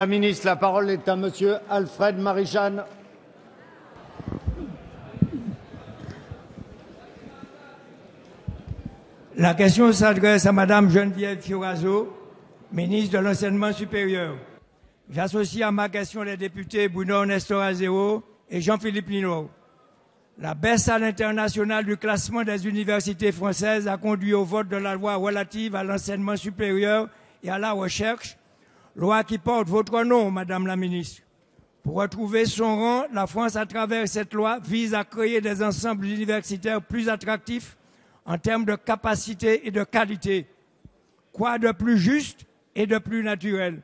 La ministre, la parole est à Monsieur Alfred Marichal. La question s'adresse à Madame Geneviève Fioraso, ministre de l'Enseignement supérieur. J'associe à ma question les députés Bruno Nestor-Azero et Jean-Philippe Lino. La baisse à l'international du classement des universités françaises a conduit au vote de la loi relative à l'enseignement supérieur et à la recherche, loi qui porte votre nom, Madame la ministre. Pour retrouver son rang, la France, à travers cette loi, vise à créer des ensembles universitaires plus attractifs en termes de capacité et de qualité. Quoi de plus juste et de plus naturel?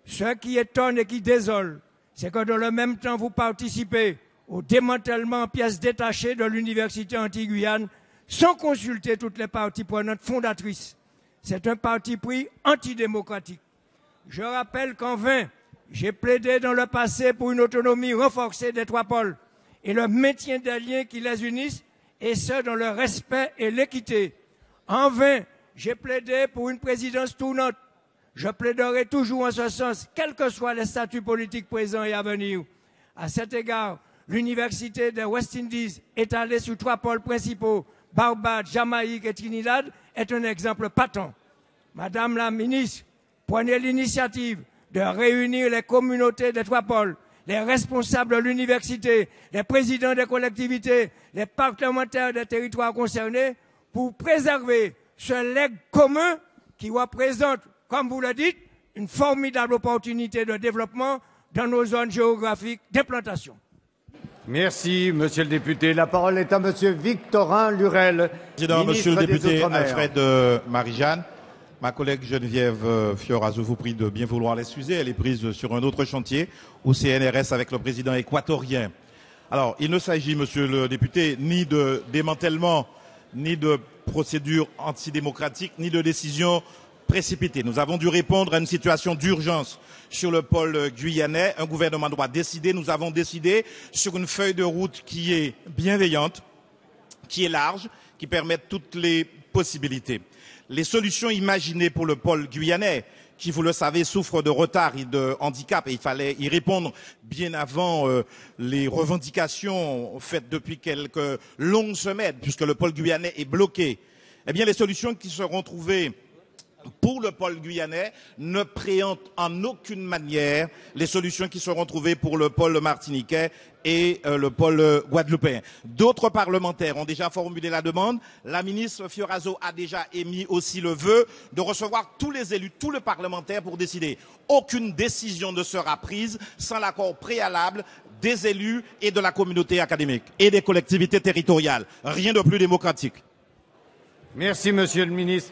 Ce qui étonne et qui désole, c'est que dans le même temps, vous participez au démantèlement en pièces détachées de l'université Antilles-Guyane sans consulter toutes les parties prenantes fondatrices. C'est un parti pris antidémocratique. Je rappelle qu'en vain, j'ai plaidé dans le passé pour une autonomie renforcée des trois pôles et le maintien des liens qui les unissent, et ce, dans le respect et l'équité. En vain, j'ai plaidé pour une présidence tournante. Je plaiderai toujours en ce sens, quels que soient les statuts politiques présents et à venir. À cet égard, l'université des West Indies, étalée sur trois pôles principaux, Barbade, Jamaïque et Trinidad, est un exemple patent. Madame la ministre, prenez l'initiative de réunir les communautés des trois pôles, les responsables de l'université, les présidents des collectivités, les parlementaires des territoires concernés pour préserver ce legs commun qui représente, comme vous le dites, une formidable opportunité de développement dans nos zones géographiques d'implantation. Merci, Monsieur le député. La parole est à Monsieur Victorin Lurel, Président, Monsieur le député Alfred Marichal, ma collègue Geneviève Fioraso vous prie de bien vouloir l'excuser. Elle est prise sur un autre chantier au CNRS avec le président équatorien. Alors, il ne s'agit, Monsieur le député, ni de démantèlement, ni de procédure antidémocratique, ni de décision précipitée. Nous avons dû répondre à une situation d'urgence sur le pôle guyanais. Un gouvernement doit décider. Nous avons décidé sur une feuille de route qui est bienveillante, qui est large, qui permet toutes les possibilités. Les solutions imaginées pour le pôle guyanais, qui, vous le savez, souffre de retard et de handicap, et il fallait y répondre bien avant les revendications faites depuis quelques longues semaines, puisque le pôle guyanais est bloqué. Eh bien, les solutions qui seront trouvées pour le pôle guyanais ne préemptent en aucune manière les solutions qui seront trouvées pour le pôle martiniquais et le pôle guadeloupéen. D'autres parlementaires ont déjà formulé la demande. La ministre Fioraso a déjà émis aussi le vœu de recevoir tous les élus, tous les parlementaires pour décider. Aucune décision ne sera prise sans l'accord préalable des élus et de la communauté académique et des collectivités territoriales. Rien de plus démocratique. Merci, Monsieur le ministre.